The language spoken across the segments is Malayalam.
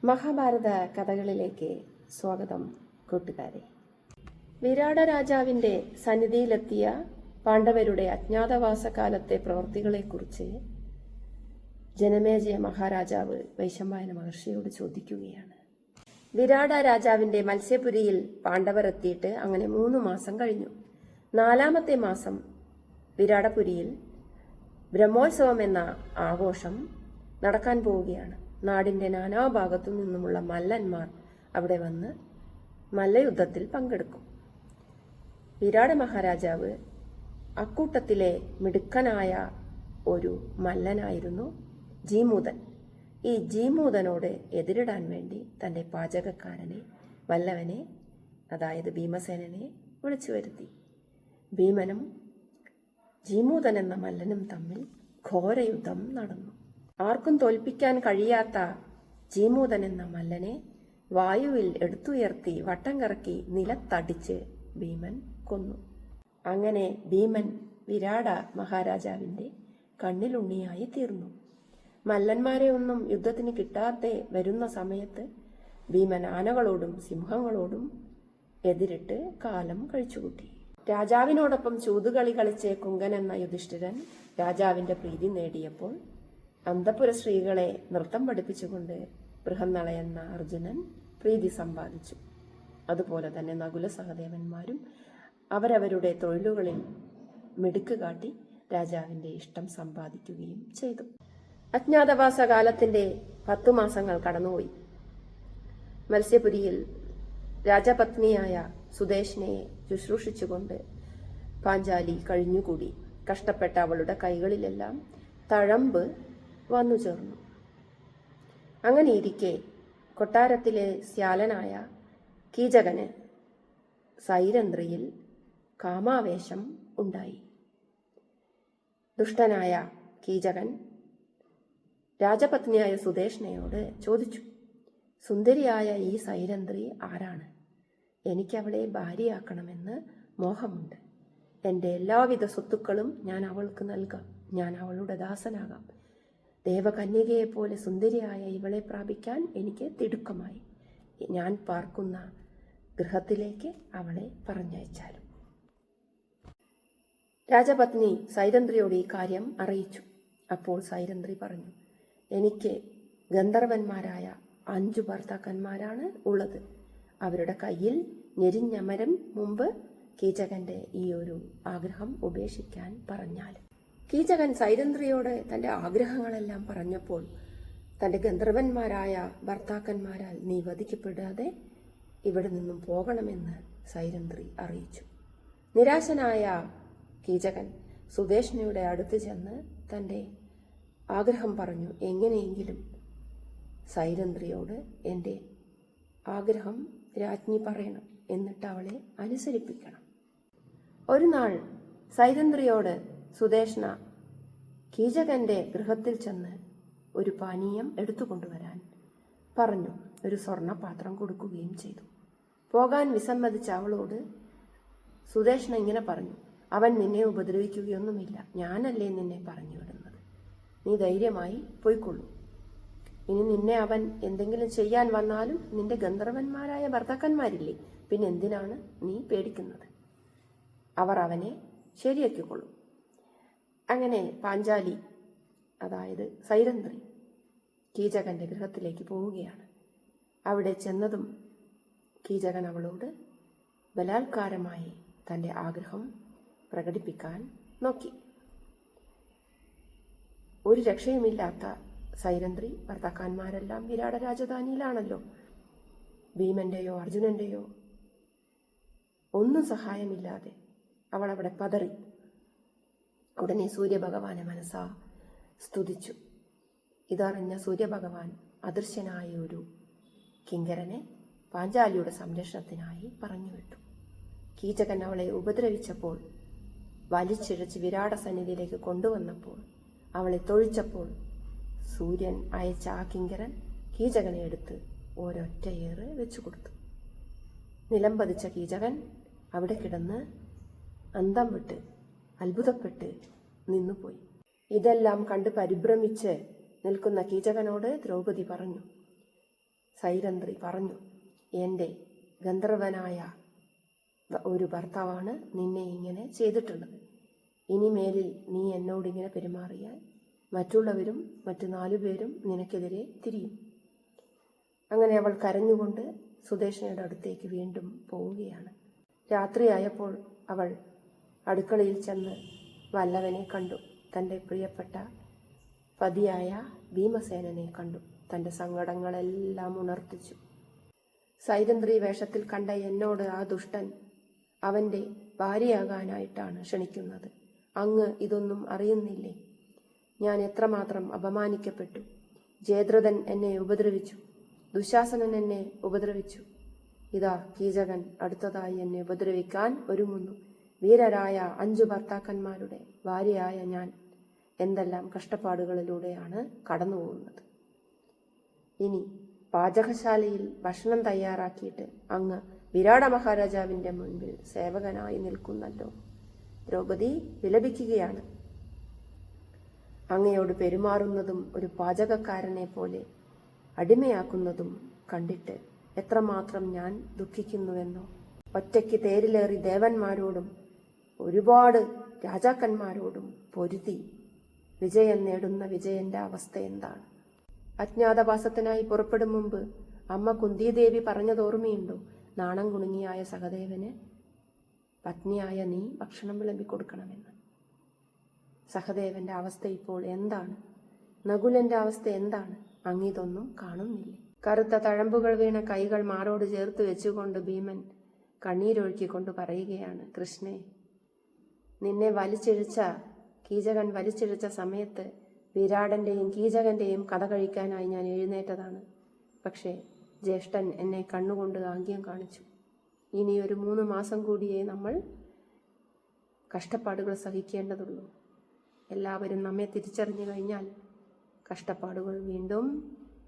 മഹാഭാരത കഥകളിലേക്ക് സ്വാഗതം കൂട്ടുകാരെ. വിരാട രാജാവിൻ്റെ സന്നിധിയിലെത്തിയ പാണ്ഡവരുടെ അജ്ഞാതവാസകാലത്തെ പ്രവൃത്തികളെക്കുറിച്ച് ജനമേജയ മഹാരാജാവ് വൈശമ്പായന മഹർഷിയോട് ചോദിക്കുകയാണ്. വിരാട രാജാവിൻ്റെ മത്സ്യപുരിയിൽ പാണ്ഡവർ എത്തിയിട്ട് അങ്ങനെ 3 മാസം കഴിഞ്ഞു. 4-ാമത്തെ മാസം വിരാടപുരിയിൽ ബ്രഹ്മോത്സവം എന്ന ആഘോഷം നടക്കാൻ പോവുകയാണ്. നാടിൻ്റെ നാനാഭാഗത്തു നിന്നുമുള്ള മല്ലന്മാർ അവിടെ വന്ന് മല്ലയുദ്ധത്തിൽ പങ്കെടുക്കും. വിരാട മഹാരാജാവ് അക്കൂട്ടത്തിലെ മിടുക്കനായ ഒരു മല്ലനായിരുന്നു ജീമൂതൻ. ഈ ജീമൂതനോട് എതിരിടാൻ വേണ്ടി തൻ്റെ പാചകക്കാരനെ വല്ലവനെ, അതായത് ഭീമസേനനെ വിളിച്ചു വരുത്തി. ഭീമനും ജീമൂതൻ എന്ന മല്ലനും തമ്മിൽ ഘോരയുദ്ധം നടന്നു. ആർക്കും തോൽപ്പിക്കാൻ കഴിയാത്ത ജീമൂതൻ എന്ന മല്ലനെ വായുവിൽ എടുത്തുയർത്തി വട്ടം കറക്കി നിലത്തടിച്ച് ഭീമൻ കൊന്നു. അങ്ങനെ ഭീമൻ വിരാട മഹാരാജാവിൻ്റെ കണ്ണിലുണ്ണിയായി തീർന്നു. മല്ലന്മാരെ ഒന്നും യുദ്ധത്തിന് കിട്ടാതെ വരുന്ന സമയത്ത് ഭീമൻ ആനകളോടും സിംഹങ്ങളോടും എതിരിട്ട് കാലം കഴിച്ചുകൂട്ടി. രാജാവിനോടൊപ്പം ചൂതുകളി കളിച്ച് കുങ്കൻ എന്ന യുധിഷ്ഠിരൻ രാജാവിൻ്റെ പ്രീതി നേടിയപ്പോൾ അന്തഃപുര സ്ത്രീകളെ നൃത്തം പഠിപ്പിച്ചുകൊണ്ട് ബൃഹന്നള എന്ന അർജുനൻ പ്രീതി സമ്പാദിച്ചു. അതുപോലെ തന്നെ നകുല സഹദേവന്മാരും അവരവരുടെ തൊഴിലുകളിൽ മിടുക്ക് കാട്ടി രാജാവിൻ്റെ ഇഷ്ടം സമ്പാദിക്കുകയും ചെയ്തു. അജ്ഞാതവാസ കാലത്തിൻ്റെ 10 മാസങ്ങൾ കടന്നുപോയി. മത്സ്യപുരിയിൽ രാജപത്നിയായ സുദേഷ്ണയെ ശുശ്രൂഷിച്ചുകൊണ്ട് പാഞ്ചാലി കഴിഞ്ഞുകൂടി. കഷ്ടപ്പെട്ട അവളുടെ കൈകളിലെല്ലാം തഴമ്പ് വന്നു ചേർന്നു. അങ്ങനെയിരിക്കെ കൊട്ടാരത്തിലെ ശ്യാലനായ കീചകന് സൈരന്ധ്രിയിൽ കാമാവേശം ഉണ്ടായി. ദുഷ്ടനായ കീചകൻ രാജപത്നിയായ സുദേഷ്ണയോട് ചോദിച്ചു, സുന്ദരിയായ ഈ സൈരന്ധ്രി ആരാണ്? എനിക്കവളെ ഭാര്യയാക്കണമെന്ന് മോഹമുണ്ട്. എൻ്റെ എല്ലാവിധ സ്വത്തുക്കളും ഞാൻ അവൾക്ക് നൽകാം. ഞാൻ അവളുടെ ദാസനാകാം. ദേവകന്യകയെപ്പോലെ സുന്ദരിയായ ഇവളെ പ്രാപിക്കാൻ എനിക്ക് തിടുക്കമായി. ഞാൻ പാർക്കുന്ന ഗൃഹത്തിലേക്ക് അവളെ പറഞ്ഞയച്ചാലും. രാജപത്നി സൈരന്ധ്രിയോട് ഈ കാര്യം അറിയിച്ചു. അപ്പോൾ സൈരന്ധ്രി പറഞ്ഞു, എനിക്ക് ഗന്ധർവന്മാരായ 5 ഭർത്താക്കന്മാരാണ് ഉള്ളത്. അവരുടെ കയ്യിൽ ഞെരിഞ്ഞമരം മുമ്പ് കീചകന്റെ ഈ ഒരു ആഗ്രഹം ഉപേക്ഷിക്കാൻ പറഞ്ഞാൽ. കീചകൻ സൈരന്ധ്രിയോട് തൻ്റെ ആഗ്രഹങ്ങളെല്ലാം പറഞ്ഞപ്പോൾ തൻ്റെ ഗന്ധർവന്മാരായ ഭർത്താക്കന്മാരാൽ നീ വധിക്കപ്പെടാതെ ഇവിടെ നിന്നും പോകണമെന്ന് സൈരന്ധ്രി അറിയിച്ചു. നിരാശനായ കീചകൻ സുദേഷ്ണയുടെ അടുത്ത് ചെന്ന് തൻ്റെ ആഗ്രഹം പറഞ്ഞു. എങ്ങനെയെങ്കിലും സൈരന്ധ്രിയോട് എൻ്റെ ആഗ്രഹം രാജ്ഞി പറയണം, എന്നിട്ട് അവളെ അനുസരിപ്പിക്കണം. ഒരു നാൾ സൈരന്ധ്രിയോട് സുദേഷ്ണ കീചകന്റെ ഗൃഹത്തിൽ ചെന്ന് ഒരു പാനീയം എടുത്തുകൊണ്ടുവരാൻ പറഞ്ഞു. ഒരു സ്വർണ്ണപാത്രം കൊടുക്കുകയും ചെയ്തു. പോകാൻ വിസമ്മതിച്ച അവളോട് സുദേഷ്ണ ഇങ്ങനെ പറഞ്ഞു, അവൻ നിന്നെ ഉപദ്രവിക്കുകയൊന്നുമില്ല. ഞാനല്ലേ നിന്നെ പറഞ്ഞു വിടുന്നത്. നീ ധൈര്യമായി പോയിക്കൊള്ളൂ. ഇനി നിന്നെ അവൻ എന്തെങ്കിലും ചെയ്യാൻ വന്നാലും നിന്റെ ഗന്ധർവന്മാരായ ഭർത്താക്കന്മാരില്ലേ, പിന്നെ എന്തിനാണ് നീ പേടിക്കുന്നത്? അവർ അവനെ ശരിയാക്കിക്കൊള്ളും. അങ്ങനെ പാഞ്ചാലി, അതായത് സൈരന്ധ്രി, കീചകന്റെ ഗൃഹത്തിലേക്ക് പോവുകയാണ്. അവിടെ ചെന്നതും കീചകൻ അവളോട് ബലാത്കാരമായി തൻ്റെ ആഗ്രഹം പ്രകടിപ്പിക്കാൻ നോക്കി. ഒരു രക്ഷയുമില്ലാത്ത സൈരന്ധ്രി, ഭർത്താക്കന്മാരെല്ലാം വിരാട രാജധാനിയിലാണല്ലോ. ഭീമന്റെയോ അർജുനന്റെയോ ഒന്നും സഹായമില്ലാതെ അവൾ അവിടെ പതറി. ഉടനെ സൂര്യഭഗവാനെ മനസ്സാ സ്തുതിച്ചു. ഇതറിഞ്ഞ സൂര്യഭഗവാൻ അദൃശ്യനായ ഒരു കിങ്കരനെ പാഞ്ചാലിയുടെ സംരക്ഷണത്തിനായി പറഞ്ഞുവിട്ടു. കീചകൻ അവളെ ഉപദ്രവിച്ചപ്പോൾ വലിച്ചിഴച്ച് വിരാട സന്നിധിയിലേക്ക് കൊണ്ടുവന്നപ്പോൾ അവളെ തൊഴിച്ചപ്പോൾ സൂര്യൻ അയച്ച ആ കിങ്കരൻ കീചകനെ എടുത്ത് ഒരൊറ്റയേറ് വെച്ചു കൊടുത്തു. നിലംപതിച്ച കീചകൻ അവിടെ കിടന്ന് അന്തം വിട്ട് അത്ഭുതപ്പെട്ട് നിന്നുപോയി. ഇതെല്ലാം കണ്ട് പരിഭ്രമിച്ച് നിൽക്കുന്ന കീചകനോട് ദ്രൗപദി പറഞ്ഞു, സൈരന്ധ്രി പറഞ്ഞു, എൻ്റെ ഗന്ധർവനായ ഒരു ഭർത്താവാണ് നിന്നെ ഇങ്ങനെ ചെയ്തിട്ടുള്ളത്. ഇനിമേലിൽ നീ എന്നോടിങ്ങനെ പെരുമാറിയാൽ മറ്റുള്ളവരും മറ്റു 4 പേരും നിനക്കെതിരെ തിരിയും. അങ്ങനെ അവൾ കരഞ്ഞുകൊണ്ട് സുദേഷ്ണയുടെ അടുത്തേക്ക് വീണ്ടും പോവുകയാണ്. രാത്രിയായപ്പോൾ അവൾ അടുക്കളയിൽ ചെന്ന് വല്ലവനെ കണ്ടു. തൻ്റെ പ്രിയപ്പെട്ട പതിയായ ഭീമസേനനെ കണ്ടു. തൻ്റെ സങ്കടങ്ങളെല്ലാം ഉണർത്തിച്ചു. സൈരന്ധ്രി വേഷത്തിൽ കണ്ട എന്നോട് ആ ദുഷ്ടൻ അവൻ്റെ ഭാര്യയാകാനായിട്ടാണ് ക്ഷണിക്കുന്നത്. അങ്ങ് ഇതൊന്നും അറിയുന്നില്ലേ? ഞാൻ എത്രമാത്രം അപമാനിക്കപ്പെട്ടു. ജയദ്രഥൻ എന്നെ ഉപദ്രവിച്ചു, ദുശാസനൻ എന്നെ ഉപദ്രവിച്ചു. ഇതാ കീചകൻ അടുത്തതായി എന്നെ ഉപദ്രവിക്കാൻ ഒരുങ്ങുന്നു. വീരരായ 5 ഭർത്താക്കന്മാരുടെ ഭാര്യയായ ഞാൻ എന്തെല്ലാം കഷ്ടപ്പാടുകളിലൂടെയാണ് കടന്നു പോകുന്നത്. ഇനി പാചകശാലയിൽ ഭക്ഷണം തയ്യാറാക്കിയിട്ട് അങ്ങ് വിരാട മഹാരാജാവിൻ്റെ മുൻപിൽ സേവകനായി നിൽക്കുന്നല്ലോ. ദ്രൗപദി വിലപിക്കുകയാണ്. അങ്ങയോട് പെരുമാറുന്നതും ഒരു പാചകക്കാരനെ പോലെ അടിമയാക്കുന്നതും കണ്ടിട്ട് എത്രമാത്രം ഞാൻ ദുഃഖിക്കുന്നുവെന്നോ. ഒറ്റയ്ക്ക് തേരിലേറി ദേവന്മാരോടും ഒരുപാട് രാജാക്കന്മാരോടും പൊരുതി വിജയം നേടുന്ന വിജയന്റെ അവസ്ഥ എന്താണ്? അജ്ഞാതവാസത്തിനായി പുറപ്പെടും മുമ്പ് അമ്മ കുന്തിദേവി പറഞ്ഞതോർമ്മയുണ്ടോ? നാണം കുണുങ്ങിയായ സഹദേവന് പത്നിയായ നീ ഭക്ഷണം വിളമ്പിക്കൊടുക്കണമെന്ന്. സഹദേവന്റെ അവസ്ഥ ഇപ്പോൾ എന്താണ്? നകുലന്റെ അവസ്ഥ എന്താണ്? അങ്ങിതൊന്നും കാണുന്നില്ലേ? കറുത്ത തഴമ്പുകൾ വീണ കൈകൾ മാറോട് ചേർത്ത് വെച്ചുകൊണ്ട് ഭീമൻ കണ്ണീരൊഴുക്കിക്കൊണ്ട് പറയുകയാണ്, കൃഷ്ണേ, നിന്നെ കീചകൻ വലിച്ചിഴച്ച സമയത്ത് വിരാടന്റെയും കീചകന്റെയും കഥ കഴിക്കാനായി ഞാൻ എഴുന്നേറ്റതാണ്. പക്ഷേ ജ്യേഷ്ഠൻ എന്നെ കണ്ണുകൊണ്ട് ആംഗ്യം കാണിച്ചു. ഇനിയൊരു 3 മാസം കൂടിയേ നമ്മൾ കഷ്ടപ്പാടുകൾ സഹിക്കേണ്ടതുള്ളൂ. എല്ലാവരും നമ്മെ തിരിച്ചറിഞ്ഞു കഴിഞ്ഞാൽ കഷ്ടപ്പാടുകൾ വീണ്ടും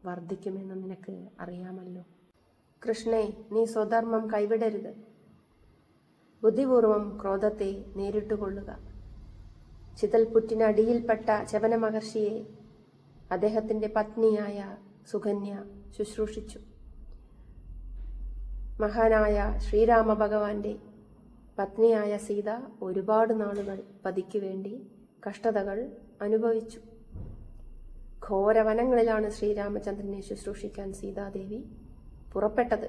വർദ്ധിക്കുമെന്ന് നിനക്ക് അറിയാമല്ലോ. കൃഷ്ണേ, നീ സ്വധർമ്മം കൈവിടരുത്. ബുദ്ധിപൂർവം ക്രോധത്തെ നേരിട്ടുകൊള്ളുക. ചിതൽപുറ്റിനടിയിൽപ്പെട്ട ശവന മഹർഷിയെ അദ്ദേഹത്തിന്റെ പത്നിയായ സുകന്യ ശുശ്രൂഷിച്ചു. മഹാനായ ശ്രീരാമ ഭഗവാന്റെ പത്നിയായ സീത ഒരുപാട് നാളുകൾ പതിക്കു വേണ്ടി കഷ്ടതകൾ അനുഭവിച്ചു. ഘോരവനങ്ങളിലാണ് ശ്രീരാമചന്ദ്രനെ ശുശ്രൂഷിക്കാൻ സീതാദേവി പുറപ്പെട്ടത്.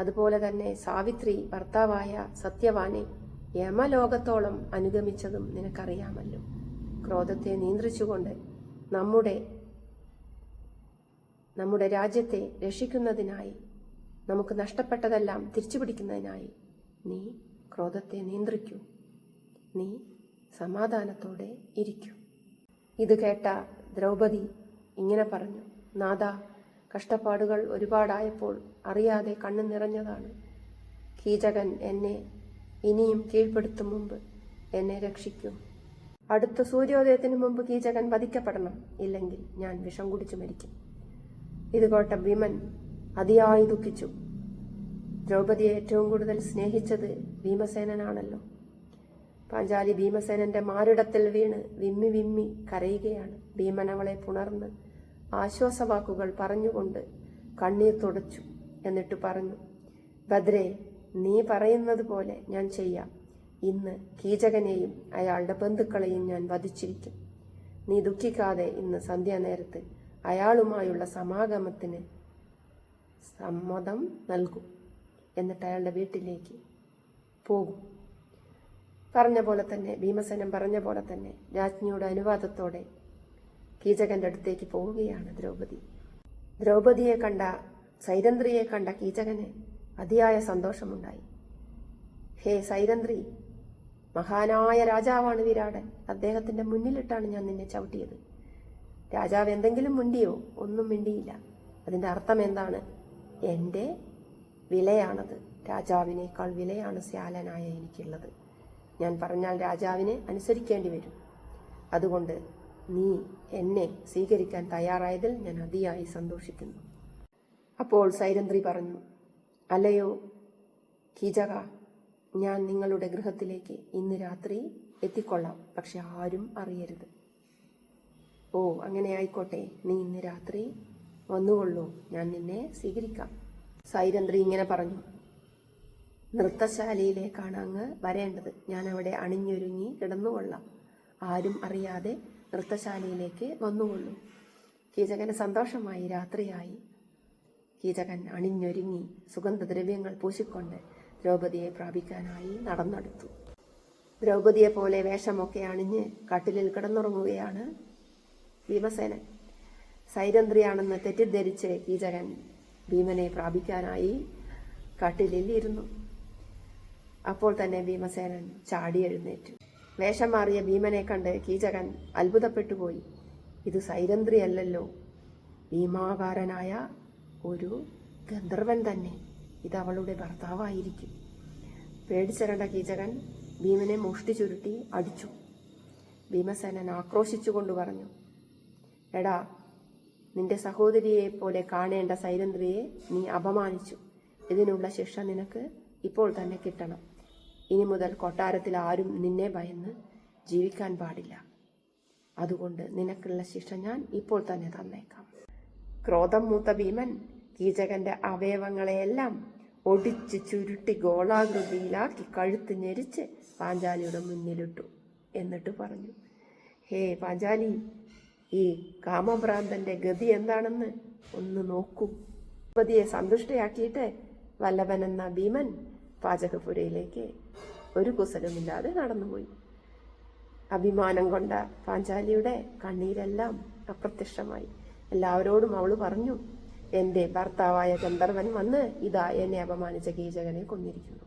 അതുപോലെ തന്നെ സാവിത്രി ഭർത്താവായ സത്യവാനെ യമലോകത്തോളം അനുഗമിച്ചതും നിനക്കറിയാമല്ലോ. ക്രോധത്തെ നിയന്ത്രിച്ചുകൊണ്ട് നമ്മുടെ രാജ്യത്തെ രക്ഷിക്കുന്നതിനായി, നമുക്ക് നഷ്ടപ്പെട്ടതെല്ലാം തിരിച്ചുപിടിക്കുന്നതിനായി നീ ക്രോധത്തെ നിയന്ത്രിക്കൂ. നീ സമാധാനത്തോടെ ഇരിക്കൂ. ഇത് കേട്ട ദ്രൗപദി ഇങ്ങനെ പറഞ്ഞു, നാഥ, കഷ്ടപ്പാടുകൾ ഒരുപാടായപ്പോൾ അറിയാതെ കണ്ണു നിറഞ്ഞതാണ്. കീചകൻ എന്നെ ഇനിയും കീഴ്പ്പെടുത്തും മുമ്പ് എന്നെ രക്ഷിക്കൂ. അടുത്ത സൂര്യോദയത്തിന് മുമ്പ് കീചകൻ വധിക്കപ്പെടണം. ഇല്ലെങ്കിൽ ഞാൻ വിഷം കുടിച്ചു മരിക്കും. ഇത് കേട്ട ഭീമൻ അതിയായി ദുഃഖിച്ചു. ദ്രൗപദിയെ ഏറ്റവും കൂടുതൽ സ്നേഹിച്ചത് ഭീമസേനനാണല്ലോ. പാഞ്ചാലി ഭീമസേനന്റെ മാറിടത്തിൽ വീണ് വിമ്മി വിമ്മി കരയുകയാണ്. ഭീമൻ അവളെ പുണർന്ന് ആശ്വാസവാക്കുകൾ പറഞ്ഞുകൊണ്ട് കണ്ണീർ തുടച്ചു. എന്നിട്ട് പറഞ്ഞു, ഭദ്രേ, നീ പറയുന്നത് പോലെ ഞാൻ ചെയ്യാം. ഇന്ന് കീചകനെയും അയാളുടെ ബന്ധുക്കളെയും ഞാൻ വധിച്ചിരിക്കും. നീ ദുഃഖിക്കാതെ ഇന്ന് സന്ധ്യാനേരത്ത് അയാളുമായുള്ള സമാഗമത്തിന് സമ്മതം നൽകും. എന്നിട്ട് അയാളുടെ വീട്ടിലേക്ക് പോകും. പറഞ്ഞ പോലെ തന്നെ, ഭീമസേനൻ പറഞ്ഞ പോലെ തന്നെ രാജ്ഞിയുടെ അനുവാദത്തോടെ കീചകന്റെ അടുത്തേക്ക് പോവുകയാണ് ദ്രൗപദി. സൈരന്ധ്രിയെ കണ്ട കീചകന് അതിയായ സന്തോഷമുണ്ടായി. ഹേ സൈരന്ധ്രി, മഹാനായ രാജാവാണ് വിരാടൻ. അദ്ദേഹത്തിന്റെ മുന്നിലിട്ടാണ് ഞാൻ നിന്നെ ചവിട്ടിയത്. രാജാവ് എന്തെങ്കിലും മിണ്ടിയോ? ഒന്നും മിണ്ടിയില്ല. അതിന്റെ അർത്ഥം എന്താണ്? എൻ്റെ വിലയാണത്. രാജാവിനേക്കാൾ വിലയാണ് ശ്യാലനായ എനിക്കുള്ളത്. ഞാൻ പറഞ്ഞാൽ രാജാവിനെ അനുസരിക്കേണ്ടി വരും. അതുകൊണ്ട് നീ എന്നെ സ്വീകരിക്കാൻ തയ്യാറായതിൽ ഞാൻ അതിയായി സന്തോഷിക്കുന്നു. അപ്പോൾ സൈരന്ധ്രി പറഞ്ഞു, അല്ലയോ കീചക, ഞാൻ നിങ്ങളുടെ ഗൃഹത്തിലേക്ക് ഇന്ന് രാത്രി എത്തിക്കൊള്ളാം. പക്ഷെ ആരും അറിയരുത്. ഓ, അങ്ങനെ ആയിക്കോട്ടെ. നീ ഇന്ന് രാത്രി വന്നുകൊള്ളൂ, ഞാൻ നിന്നെ സ്വീകരിക്കാം. സൈരന്ധ്രി ഇങ്ങനെ പറഞ്ഞു. നൃത്തശാലയിലേക്കാണ് അങ്ങ് വരേണ്ടത്. ഞാൻ അവിടെ അണിഞ്ഞൊരുങ്ങി കിടന്നുകൊള്ളാം. ആരും അറിയാതെ നൃത്തശാലയിലേക്ക് വന്നുകൊള്ളൂ. കീചകന് സന്തോഷമായി. രാത്രിയായി. കീചകൻ അണിഞ്ഞൊരുങ്ങി സുഗന്ധദ്രവ്യങ്ങൾ പൂശിക്കൊണ്ട് ദ്രൗപദിയെ പ്രാപിക്കാനായി നടന്നെടുത്തു. ദ്രൗപദിയെ പോലെ വേഷമൊക്കെ അണിഞ്ഞ് കട്ടിലിൽ കിടന്നുറങ്ങുകയാണ് ഭീമസേനൻ. സൈരന്ധ്രിയാണെന്ന് തെറ്റിദ്ധരിച്ച് കീചകൻ ഭീമനെ പ്രാപിക്കാനായി കട്ടിലിൽ ഇരുന്നു. അപ്പോൾ തന്നെ ഭീമസേനൻ ചാടി എഴുന്നേറ്റു. വേഷം മാറിയ ഭീമനെ കണ്ട് കീചകൻ അത്ഭുതപ്പെട്ടുപോയി. ഇത് സൈരന്ധ്രി അല്ലല്ലോ, ഭീമാകാരനായ ഒരു ഗന്ധർവൻ തന്നെ. ഇത് അവളുടെ ഭർത്താവായിരിക്കും. പേടിച്ചിരണ്ട കീചകൻ ഭീമനെ മുഷ്ടി ചുരുട്ടി അടിച്ചു. ഭീമസേനൻ ആക്രോശിച്ചുകൊണ്ട് പറഞ്ഞു, എടാ, നിന്റെ സഹോദരിയെ പോലെ കാണേണ്ട സൈരന്ധ്രിയെ നീ അപമാനിച്ചു. ഇതിനുള്ള ശിക്ഷ നിനക്ക് ഇപ്പോൾ തന്നെ കിട്ടണം. ഇനി മുതൽ കൊട്ടാരത്തിൽ ആരും നിന്നെ ഭയന്ന് ജീവിക്കാൻ പാടില്ല. അതുകൊണ്ട് നിനക്കുള്ള ശിക്ഷ ഞാൻ ഇപ്പോൾ തന്നെ തന്നേക്കാം. ക്രോധം മൂത്ത ഭീമൻ കീചകന്റെ അവയവങ്ങളെയെല്ലാം ഒടിച്ച് ചുരുട്ടി ഗോളാകൃതിയിലാക്കി കഴുത്ത് ഞെരിച്ച് പാഞ്ചാലിയുടെ മുന്നിലിട്ടു. എന്നിട്ട് പറഞ്ഞു, ഹേ പാഞ്ചാലി, ഈ കാമഭ്രാന്തന്റെ ഗതി എന്താണെന്ന് ഒന്ന് നോക്കൂ. ദ്രൗപദിയെ സന്തുഷ്ടയാക്കിയിട്ട് വല്ലഭൻ എന്ന ഭീമൻ പാചകപുരയിലേക്ക് ഒരു കുശലമില്ലാതെ നടന്നുപോയി. അഭിമാനം കൊണ്ട പാഞ്ചാലിയുടെ കണ്ണീരെല്ലാം അപ്രത്യക്ഷമായി. എല്ലാവരോടും അവൾ പറഞ്ഞു, എന്റെ ഭർത്താവായ ഗന്ധർവൻ വന്ന് ഇതാ എന്നെ അപമാനിച്ച കീചകനെ കൊന്നിരിക്കുന്നു.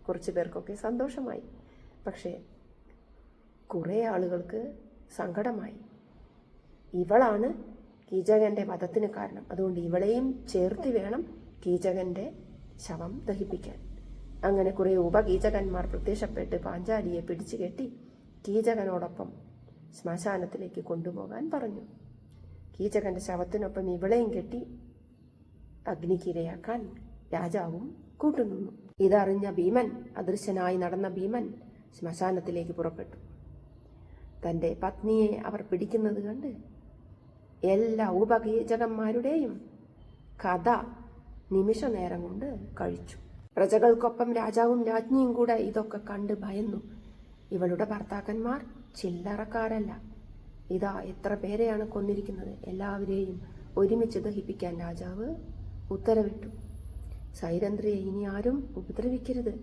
കുറച്ചു പേർക്കൊക്കെ സന്തോഷമായി. പക്ഷേ കുറെ ആളുകൾക്ക് സങ്കടമായി. ഇവളാണ് കീചകന്റെ വധത്തിന് കാരണം. അതുകൊണ്ട് ഇവളെയും ചേർത്ത് വേണം കീചകന്റെ ശവം ദഹിപ്പിക്കാൻ. അങ്ങനെ കുറെ ഉപകീചകന്മാർ പ്രത്യക്ഷപ്പെട്ട് പാഞ്ചാലിയെ പിടിച്ചു കെട്ടി കീചകനോടൊപ്പം ശ്മശാനത്തിലേക്ക് കൊണ്ടുപോകാൻ പറഞ്ഞു. കീചകന്റെ ശവത്തിനൊപ്പം ഇവളെയും കെട്ടി അഗ്നിക്കിരയാക്കാൻ രാജാവും കൂട്ടുനിന്നു. ഇതറിഞ്ഞ ഭീമൻ, അദൃശ്യനായി നടന്ന ഭീമൻ ശ്മശാനത്തിലേക്ക് പുറപ്പെട്ടു. തന്റെ പത്നിയെ അവർ പിടിക്കുന്നത് കണ്ട് എല്ലാ ഉപകീചകന്മാരുടെയും കഥ നിമിഷ നേരം കൊണ്ട് കഴിച്ചു. പ്രജകൾക്കൊപ്പം രാജാവും രാജ്ഞിയും കൂടെ ഇതൊക്കെ കണ്ട് ഭയന്നു. ഇവളുടെ ഭർത്താക്കന്മാർ ചില്ലറക്കാരല്ല. ഇതാ എത്ര പേരെയാണ് കൊന്നിരിക്കുന്നത്. എല്ലാവരെയും ഒരുമിച്ച് ദഹിപ്പിക്കാൻ രാജാവ് ഉത്തരവിട്ടു. സൈരന്ധ്രിയെ ഇനി ആരും ഉപദ്രവിക്കരുത്.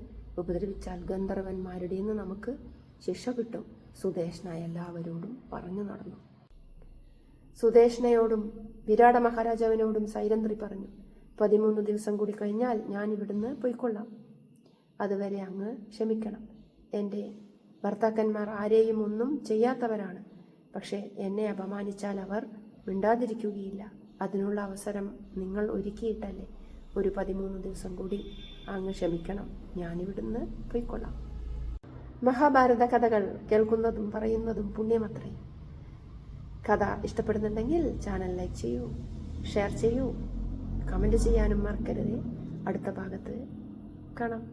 ഉപദ്രവിച്ചാൽ ഗന്ധർവന്മാരുടെ നിന്ന് നമുക്ക് ശിക്ഷ കിട്ടും. സുദേഷ്ണ എല്ലാവരോടും പറഞ്ഞു നടന്നു. സുദേഷ്ണയോടും വിരാട മഹാരാജാവിനോടും സൈരന്ധ്രി പറഞ്ഞു, 13 ദിവസം കൂടി കഴിഞ്ഞാൽ ഞാൻ ഇവിടുന്ന് പോയിക്കൊള്ളാം. അതുവരെ അങ്ങ് ക്ഷമിക്കണം. എൻ്റെ ഭർത്താക്കന്മാർ ആരെയും ഒന്നും ചെയ്യാത്തവരാണ്. പക്ഷേ എന്നെ അപമാനിച്ചാൽ അവർ മിണ്ടാതിരിക്കുകയില്ല. അതിനുള്ള അവസരം നിങ്ങൾ ഒരുക്കിയിട്ടല്ലേ. ഒരു 13 ദിവസം കൂടി അങ്ങ് ക്ഷമിക്കണം. ഞാനിവിടുന്ന് പോയിക്കൊള്ളാം. മഹാഭാരത കഥകൾ കേൾക്കുന്നതും പറയുന്നതും പുണ്യമത്രേ. കഥ ഇഷ്ടപ്പെടുന്നുണ്ടെങ്കിൽ ചാനൽ ലൈക്ക് ചെയ്യൂ, ഷെയർ ചെയ്യൂ, കമൻറ്റ് ചെയ്യാനും മറക്കരുത്. അടുത്ത ഭാഗത്ത് കാണാം.